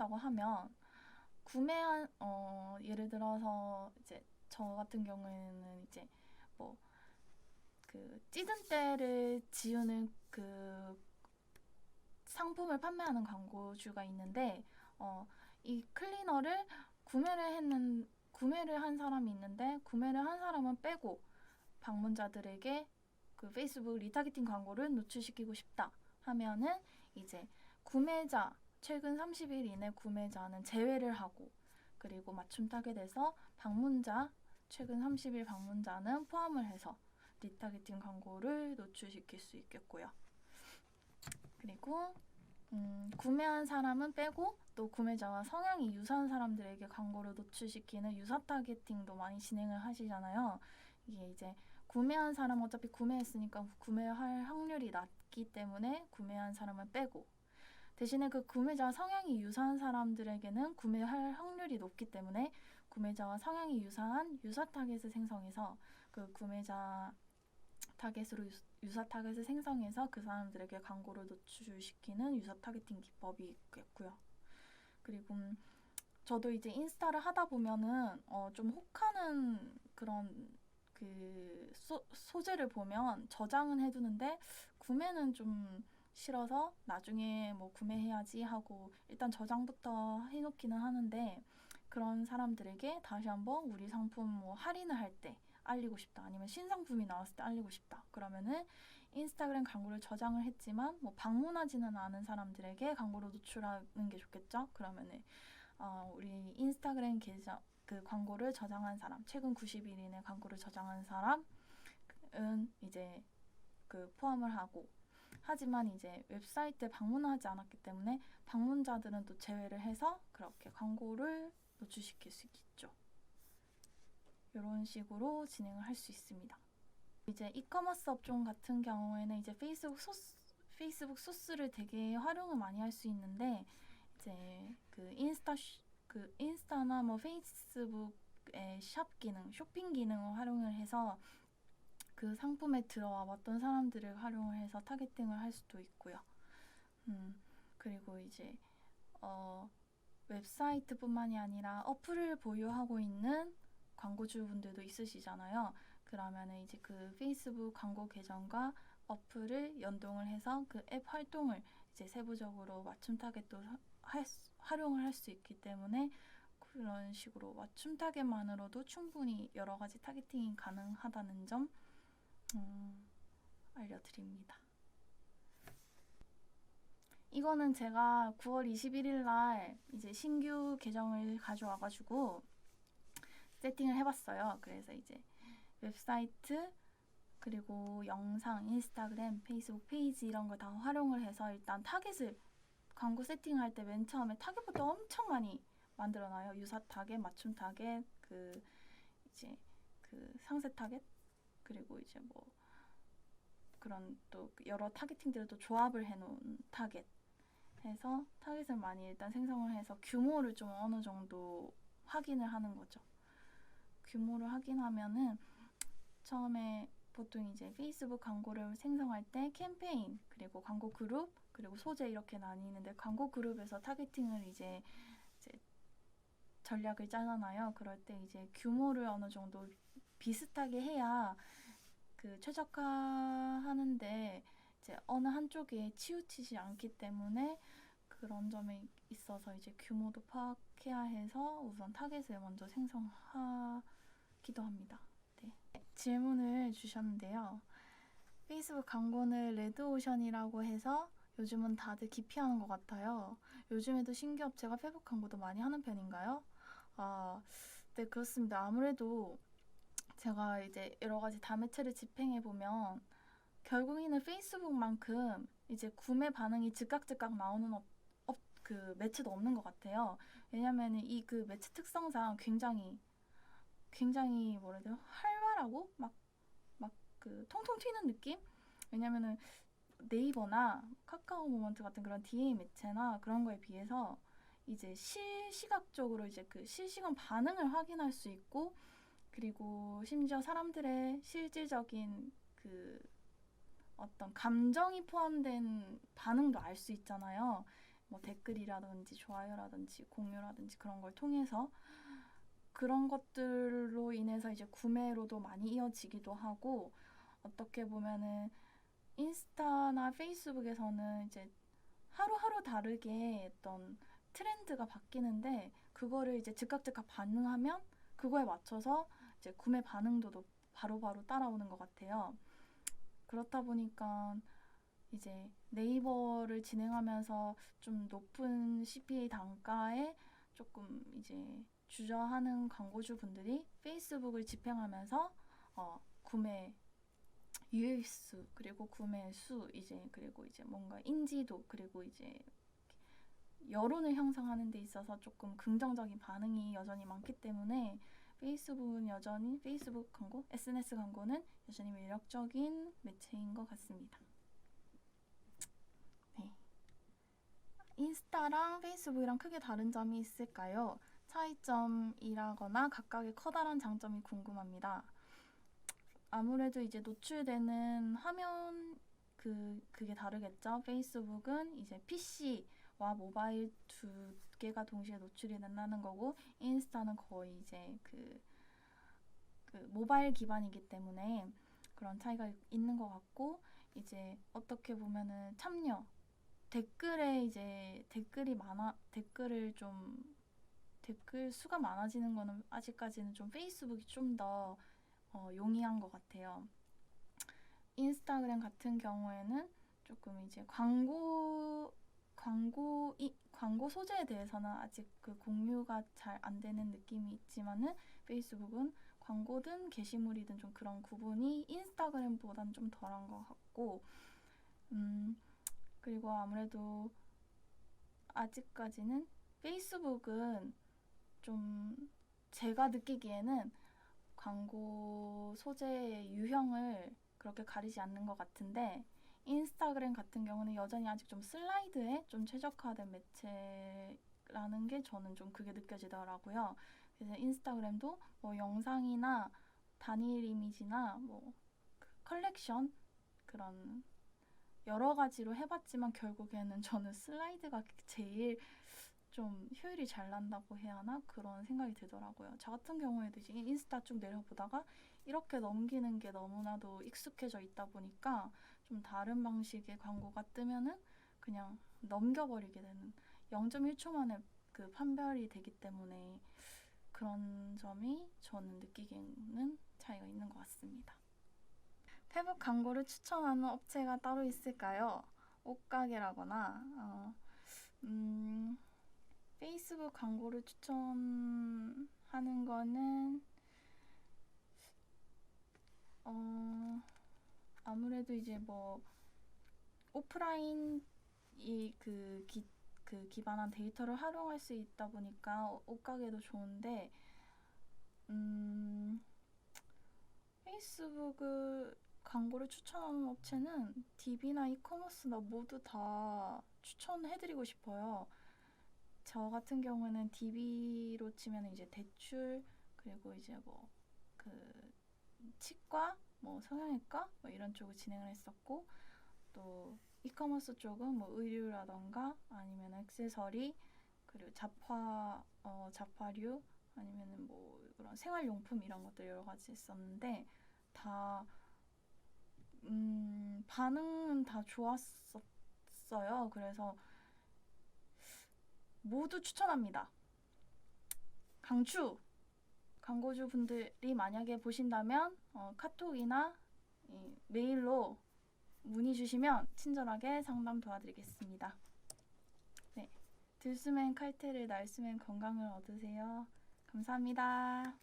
판매한다고 하면 구매한 예를 들어서 이제 저 같은 경우에는 이제 뭐 그 찌든 때를 지우는 그 상품을 판매하는 광고주가 있는데 이 클리너를 구매를 한 사람이 있는데 구매를 한 사람은 빼고 방문자들에게 그 페이스북 리타게팅 광고를 노출시키고 싶다 하면은 이제 구매자 최근 30일 이내 구매자는 제외를 하고 그리고 맞춤 타겟에서 방문자 최근 30일 방문자는 포함을 해서 리타게팅 광고를 노출시킬 수 있겠고요. 그리고 구매한 사람은 빼고 또 구매자와 성향이 유사한 사람들에게 광고를 노출시키는 유사 타겟팅도 많이 진행을 하시잖아요. 이게 이제 구매한 사람은 어차피 구매했으니까 구매할 확률이 낮기 때문에 구매한 사람은 빼고 대신에 그 구매자와 성향이 유사한 사람들에게는 구매할 확률이 높기 때문에 구매자와 성향이 유사한 유사 타겟을 생성해서 그 구매자 타겟으로 유사 타겟을 생성해서 그 사람들에게 광고를 노출시키는 유사 타겟팅 기법이 있겠고요. 그리고 저도 이제 인스타를 하다 보면은 좀 혹하는 그런 그 소재를 보면 저장은 해두는데 구매는 좀 싫어서 나중에 뭐 구매해야지 하고 일단 저장부터 해놓기는 하는데 그런 사람들에게 다시 한번 우리 상품 뭐 할인을 할 때 알리고 싶다 아니면 신상품이 나왔을 때 알리고 싶다 그러면은 인스타그램 광고를 저장을 했지만 뭐 방문하지는 않은 사람들에게 광고를 노출하는 게 좋겠죠. 그러면은 우리 인스타그램 계정 그 광고를 저장한 사람 최근 90일 이내 광고를 저장한 사람은 이제 그 포함을 하고 하지만 이제 웹사이트에 방문하지 않았기 때문에 방문자들은 또 제외를 해서 그렇게 광고를 노출시킬 수 있죠. 이런 식으로 진행을 할 수 있습니다. 이제 이커머스 업종 같은 경우에는 이제 페이스북 소스를 되게 활용을 많이 할 수 있는데 이제 그 인스타나 뭐 페이스북의 샵 기능, 쇼핑 기능을 활용을 해서 그 상품에 들어와 봤던 사람들을 활용을 해서 타겟팅을 할 수도 있고요. 그리고 이제 웹사이트뿐만이 아니라 어플을 보유하고 있는 광고주분들도 있으시잖아요. 그러면은 이제 그 페이스북 광고 계정과 어플을 연동을 해서 그 앱 활동을 이제 세부적으로 맞춤 타겟도 활용을 할 수 있기 때문에 그런 식으로 맞춤 타겟만으로도 충분히 여러 가지 타겟팅이 가능하다는 점 알려드립니다. 이거는 제가 9월 21일 날 이제 신규 계정을 가져와가지고 세팅을 해봤어요. 그래서 이제 웹사이트 그리고 영상, 인스타그램, 페이스북 페이지 이런 걸 다 활용을 해서 일단 타겟을 광고 세팅할 때 맨 처음에 타겟부터 엄청 많이 만들어놔요. 유사 타겟, 맞춤 타겟, 그 이제 그 상세 타겟 그리고 이제 뭐 그런 또 여러 타겟팅들을 또 조합을 해놓은 타겟 해서 타겟을 많이 일단 생성을 해서 규모를 좀 어느 정도 확인을 하는 거죠. 규모를 확인하면은 처음에 보통 이제 페이스북 광고를 생성할 때 캠페인 그리고 광고 그룹 그리고 소재 이렇게 나뉘는데 광고 그룹에서 타겟팅을 이제 전략을 짜잖아요. 그럴 때 이제 규모를 어느 정도 비슷하게 해야 그 최적화하는데 이제 어느 한쪽에 치우치지 않기 때문에 그런 점에 있어서 이제 규모도 파악해야 해서 우선 타겟을 먼저 생성하기도 합니다. 네. 질문을 주셨는데요. 페이스북 광고는 레드오션이라고 해서 요즘은 다들 기피하는 것 같아요. 요즘에도 신규 업체가 페이스북 광고도 많이 하는 편인가요? 네, 그렇습니다. 아무래도 제가 이제 여러 가지 다매체를 집행해 보면 결국에는 페이스북만큼 이제 구매 반응이 즉각 나오는 그 매체도 없는 것 같아요. 왜냐면은 이 그 매체 특성상 굉장히 뭐라 해야 돼요? 활발하고 막 그 통통 튀는 느낌? 왜냐면은 네이버나 카카오 모먼트 같은 그런 DA 매체나 그런 거에 비해서 이제 실시각적으로 이제 그 실시간 반응을 확인할 수 있고 그리고 심지어 사람들의 실질적인 그 어떤 감정이 포함된 반응도 알 수 있잖아요. 뭐 댓글이라든지 좋아요라든지 공유라든지 그런 걸 통해서 그런 것들로 인해서 이제 구매로도 많이 이어지기도 하고, 어떻게 보면은 인스타나 페이스북에서는 이제 하루하루 다르게 어떤 트렌드가 바뀌는데 그거를 이제 즉각 반응하면 그거에 맞춰서 이제 구매 반응도도 바로바로 따라오는 것 같아요. 그렇다 보니까 이제 네이버를 진행하면서 좀 높은 CPA 단가에 조금 이제 주저하는 광고주 분들이 페이스북을 집행하면서 구매 유입수, 그리고 구매 수, 이제 그리고 이제 뭔가 인지도, 그리고 이제 여론을 형성하는 데 있어서 조금 긍정적인 반응이 여전히 많기 때문에 페이스북은 여전히 페이스북 광고, SNS 광고는 여전히 매력적인 매체인 것 같습니다. 네. 인스타랑 페이스북이랑 크게 다른 점이 있을까요? 차이점이라거나 각각의 커다란 장점이 궁금합니다. 아무래도 이제 노출되는 화면 그게 다르겠죠. 페이스북은 이제 PC와 모바일 두 개가 동시에 노출이 된다는 거고, 인스타는 거의 이제 그 모바일 기반이기 때문에 그런 차이가 있는 것 같고, 이제 어떻게 보면은 참여 댓글에 이제 댓글 수가 많아지는 거는 아직까지는 좀 페이스북이 좀 더 용이한 것 같아요. 인스타그램 같은 경우에는 조금 이제 광고 소재에 대해서는 아직 그 공유가 잘 안 되는 느낌이 있지만은, 페이스북은 광고든 게시물이든 좀 그런 구분이 인스타그램보다는 좀 덜한 것 같고, 그리고 아무래도 아직까지는 페이스북은 좀 제가 느끼기에는 광고 소재의 유형을 그렇게 가리지 않는 것 같은데, 인스타그램 같은 경우는 여전히 아직 좀 슬라이드에 좀 최적화된 매체라는 게 저는 좀 그게 느껴지더라고요. 그래서 인스타그램도 뭐 영상이나 단일 이미지나 뭐 컬렉션, 그런 여러 가지로 해봤지만 결국에는 저는 슬라이드가 제일 좀 효율이 잘 난다고 해야 하나? 그런 생각이 들더라고요. 저 같은 경우에도 이제 인스타 쭉 내려보다가 이렇게 넘기는 게 너무나도 익숙해져 있다 보니까 좀 다른 방식의 광고가 뜨면은 그냥 넘겨버리게 되는, 0.1초 만에 그 판별이 되기 때문에 그런 점이 저는 느끼기에는 차이가 있는 것 같습니다. 페북 광고를 추천하는 업체가 따로 있을까요? 옷가게라거나 페이스북 광고를 추천하는 거는 아무래도 이제 뭐 오프라인 기반한 데이터를 활용할 수 있다 보니까 옷가게도 좋은데, 페이스북을 광고를 추천하는 업체는 DB나 이커머스나 모두 다 추천해드리고 싶어요. 저 같은 경우는 DB로 치면 이제 대출, 그리고 이제 뭐 그 치과, 뭐 성형외과 뭐 이런 쪽을 진행을 했었고, 또 이커머스 쪽은 뭐 의류라던가 아니면 액세서리, 그리고 잡화류, 아니면은 뭐 그런 생활용품 이런 것들 여러 가지 했었는데, 다 반응은 다 좋았었어요. 그래서 모두 추천합니다. 강추! 광고주 분들이 만약에 보신다면 카톡이나 메일로 문의 주시면 친절하게 상담 도와드리겠습니다. 네, 들숨엔 칼퇴를, 날숨엔 건강을 얻으세요. 감사합니다.